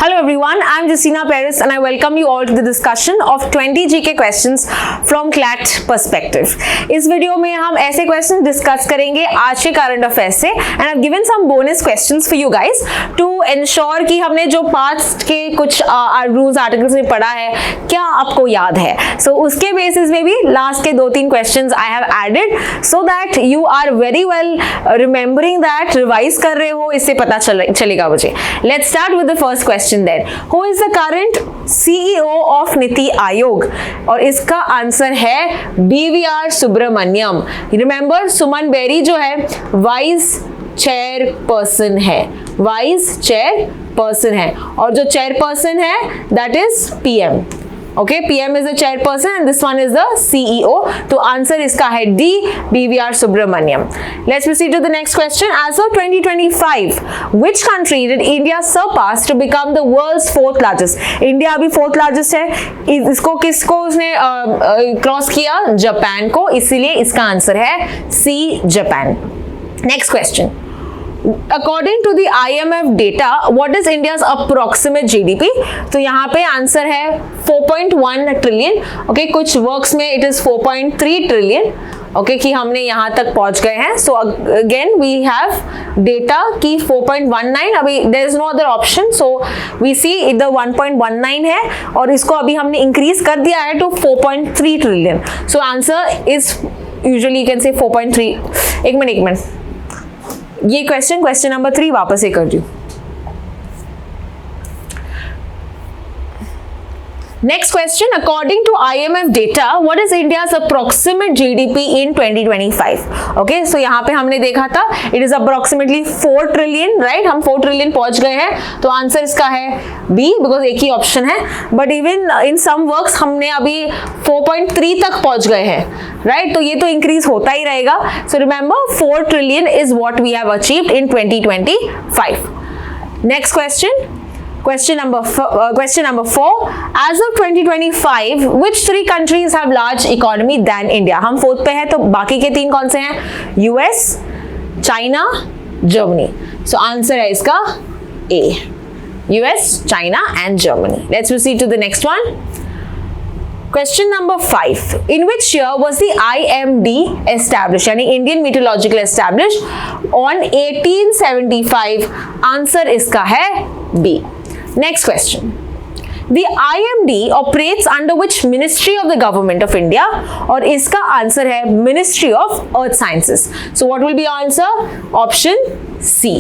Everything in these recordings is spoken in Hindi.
Hello everyone, I am Justina Paris and I welcome you all to the discussion of 20 GK questions from CLAT perspective. इस वीडियो में हम ऐसे क्वेश्चन डिस्कस करेंगे आज के करंट अफेयर से and I have given some bonus questions for you guys to ensure कि हमने जो पास्ट के कुछ रूल्स आर्टिकल्स में पढ़ा है क्या आपको याद है. सो उसके बेसिस में भी लास्ट के 2-3 questions I have added so that you are very well remembering that, revise कर रहे हो, इससे पता चलेगा मुझे. Let's start with the first question then. Who is the current CEO of NITI Aayog? और इसका आंसर है BVR सुब्रमण्यम. रिमेंबर सुमन बेरी जो है वाइस चेयरपर्सन है, वाइस चेयरपर्सन है और जो चेयरपर्सन है that is PM. Okay, PM is the chairperson and this one is the CEO. तो आंसर इसका है D, BVR Subramaniam. Let's proceed to the next question. As of 2025, which country did India surpass to become the world's 4th largest? India अभी 4th largest है. इसको किसको उसने क्रॉस किया? जापान को. इसीलिए इसका आंसर है C, Japan. Next question. According to the IMF data, what is India's approximate GDP? तो यहाँ पे आंसर है 4.1 ट्रिलियन. ओके, कुछ वर्क्स में इट इज 4.3 ट्रिलियन. ओके, कि हमने यहाँ तक पहुंच गए हैं. So again we have data की 4.19. अभी there is no other option, so we see इधर 1.19 है और इसको अभी हमने इंक्रीज कर दिया है टू 4.3 trillion. So answer is usually you can say 4.3. एक मिनट ये क्वेश्चन नंबर 3 वापस से कर दूं. Next question, according to IMF data, what is India's approximate GDP in 2025? Okay, so यहाँ पे हमने देखा था it is approximately 4 trillion, right? हम 4 trillion पहुंच गए हैं, तो आंसर इसका है B, because एक ही ऑप्शन है. But even in some works हमने अभी 4.3 तक पहुंच गए हैं, right? तो ये तो इंक्रीज होता ही रहेगा. So remember 4 trillion is what we have achieved in 2025. Next question. Question number 4. As of 2025, which 3 countries have large economy than India? हम 4th पे हैं, तो बाकी के 3 कौन से हैं? US, China, Germany. So answer है इसका A. US, China and Germany. Let's proceed to the next one. Question number 5. In which year was the IMD established? यानी Indian Meteorological established on 1875. Answer इसका है B. Next question. The IMD operates under which ministry of the government of India? और इसका आंसर है Ministry of Earth Sciences. So what will be your answer? Option C.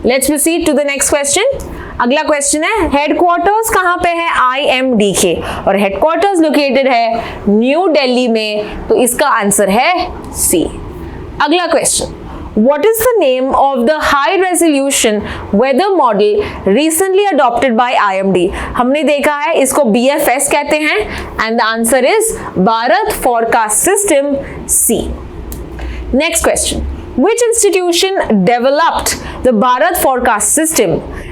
Let's proceed to the next question. अगला क्वेश्चन है हेडक्वार्टर्स कहाँ पे है IMD के? और हेडक्वार्टर्स लोकेटेड है न्यू दिल्ली में, तो इसका आंसर है C. अगला question, what is the name of the high resolution weather model recently adopted by IMD? हमने देखा है इसको BFS कहते हैं and the answer is Bharat forecast system C. Next question. Which institution developed the Bharat forecast system?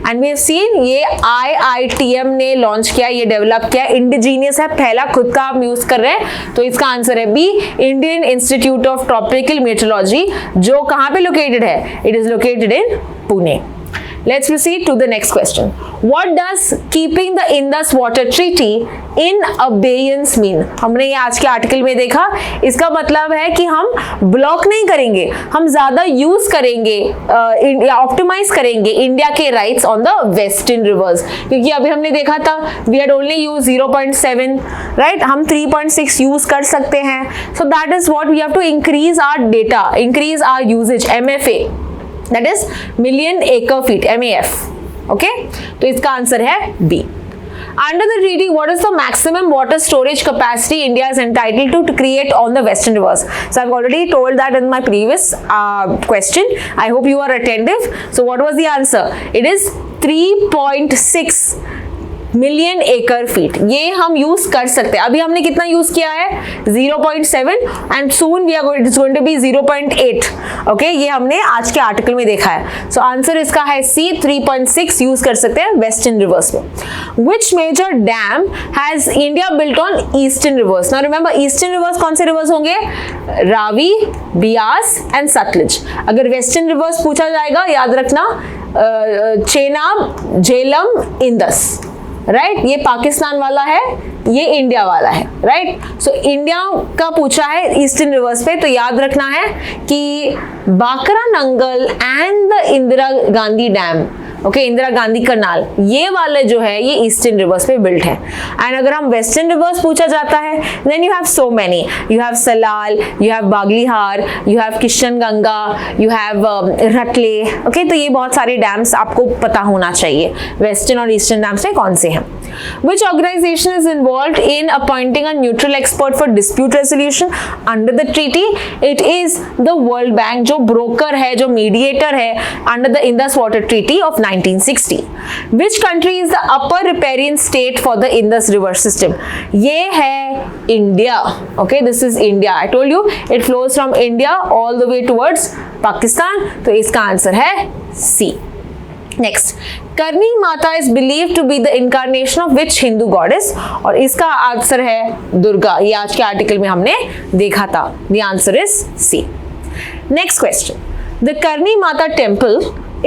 And we have seen ये IITM ने लॉन्च किया, ये डेवलप किया, इंडिजीनियस है, पहला खुद का हम यूज कर रहे हैं, तो इसका आंसर है B, Indian institute of tropical metrology, जो कहाँ पे लोकेटेड है? It is located in Pune. Let's proceed to the next question. What does keeping the Indus Water Treaty in abeyance mean? हमने ये आज के आर्टिकल में देखा, इसका मतलब है कि हम ब्लॉक नहीं करेंगे, हम ज्यादा यूज करेंगे या ऑप्टिमाइज करेंगे इंडिया के rights on the western rivers. क्योंकि अभी हमने देखा था we had only use 0.7, right? हम 3.6 यूज कर सकते हैं. So that is what we have to increase our data, increase our usages, MFA. That is million acre feet, MAF. Okay, तो इसका आंसर है B. Under the treaty, what is the maximum water storage capacity India is entitled to create on the western rivers? So I've already told that in my previous question. I hope you are attentive. So what was the answer? It is 3.6 million एकड़ फीट. ये हम यूज कर सकते हैं. अभी हमने कितना यूज किया है? 0.7 and soon it is going to be 0.8. Okay, ये हमने आज के आर्टिकल में देखा है. सो आंसर इसका है C, 3.6 यूज कर सकते हैं वेस्टर्न रिवर्स में. Which major dam has India built on eastern rivers? Now remember eastern rivers कौन से रिवर्स होंगे? रावी, बियास एंड सतलुज. अगर वेस्टर्न रिवर्स पूछा जाएगा याद रखना चेनाब, झेलम, इंदस, राइट ये पाकिस्तान वाला है, ये इंडिया वाला है, राइट। सो इंडिया का पूछा है ईस्टर्न रिवर्स पे, तो याद रखना है कि Bhakra Nangal and the Indira Gandhi dam, okay Indira Gandhi canal, ये वाले जो है ये ईस्टर्न रिवर्स पे बिल्ट है। एंड अगर हम वेस्टर्न रिवर्स पूछा जाता है, then you have so many, you have Salal, you have Baglihar, you have Kishan Ganga, you have Ratle, okay तो ये बहुत सारे डैम्स आपको पता होना चाहिए वेस्टर्न और ईस्टर्न डैम्स में कौन से हैं। Which organization is involved in appointing a neutral expert for dispute resolution under the treaty? It is the World Bank, जो broker है, जो mediator है under the Indus Water Treaty of 1960. Which country is the upper riparian state for the Indus River system? ये है India. Okay, this is India. I told you it flows from India all the way towards Pakistan. तो इसका आंसर है C. Next, करनी माता is believed to be the incarnation of which Hindu goddess? और इसका आंसर है दुर्गा। ये आज के आर्टिकल में हमने देखा था। The answer is C. Next question. The Karni Mata temple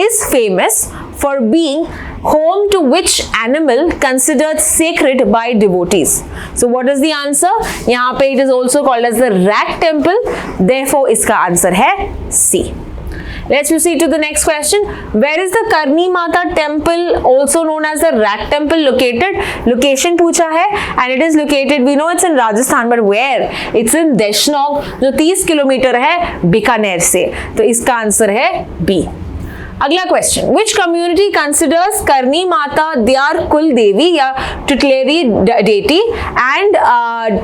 is famous for being home to which animal considered sacred by devotees? So what is the answer? यहाँ पे it is also called as the rat temple. Therefore इसका आंसर है C. Let's proceed to the next question. Where is the Karni Mata temple, also known as the rat temple, located? Location पूछा है and it is located, we know it's in Rajasthan, but where? It's in Deshnok, जो 30 किलोमीटर है बीकानेर से। तो इसका आंसर है B. अगला क्वेश्चन, विच कम्युनिटी कंसिडर्स करनी माता देयर कुल देवी या tutelary deity and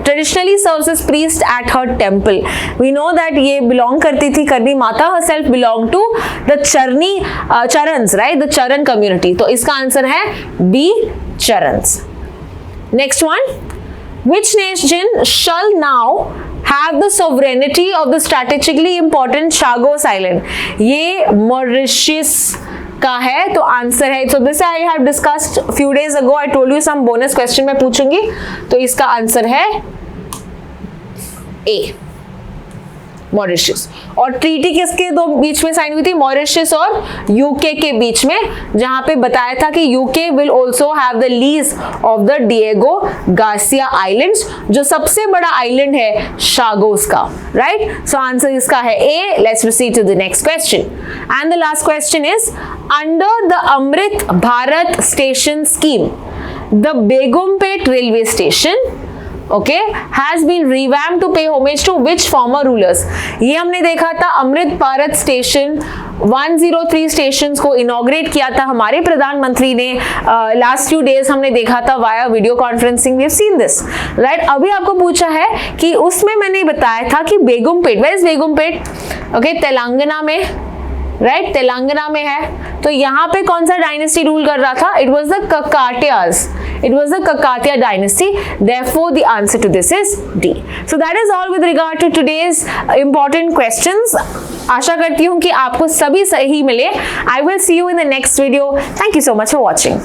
traditionally serves as priest at her temple? We know that ये बिलोंग करती थी, Karni Mata herself belong to the Charans, right, the Charan community. तो इसका आंसर है B, Charans. Next one, which nation shall now have the sovereignty of the strategically important Chagos Island? ये मॉरिशस का है, तो आंसर है, so this I have discussed few days ago. I told you some bonus question मैं पूछूंगी, तो इसका आंसर है A, मॉरिशस। और ट्रीटी किसके दो बीच में साइन हुई थी? मॉरिशस और यूके के बीच में, जहां पे बताया था कि UK will also have the lease of the Diego Garcia islands, जो सबसे बड़ा आइलैंड है शागोस का, राइट। सो आंसर इसका है A. Let's proceed to the next question and the last question is, under the Amrit Bharat station scheme the Begumpet railway station has been revamped to pay homage to which former rulers? ये हमने देखा था अमृत भारत स्टेशन 103 स्टेशंस को इनॉग्रेट किया था हमारे प्रधानमंत्री ने। लास्ट फ्यू डेज हमने देखा था via video conferencing, we have seen this, right. अभी आपको पूछा है कि उसमें मैंने बताया था कि बेगमपेट, वेयर इज बेगमपेट? तेलंगाना में, राइट, तेलंगाना में है। तो यहाँ पे कौन सा डायनेस्टी रूल कर रहा था? It was the Kakatiyas, it was the Kakatiya dynasty. Therefore the answer to this is D. So that is all with regard to today's important questions. आशा करती हूँ कि आपको सभी सही मिले। I will see you in the next video. Thank you so much for watching.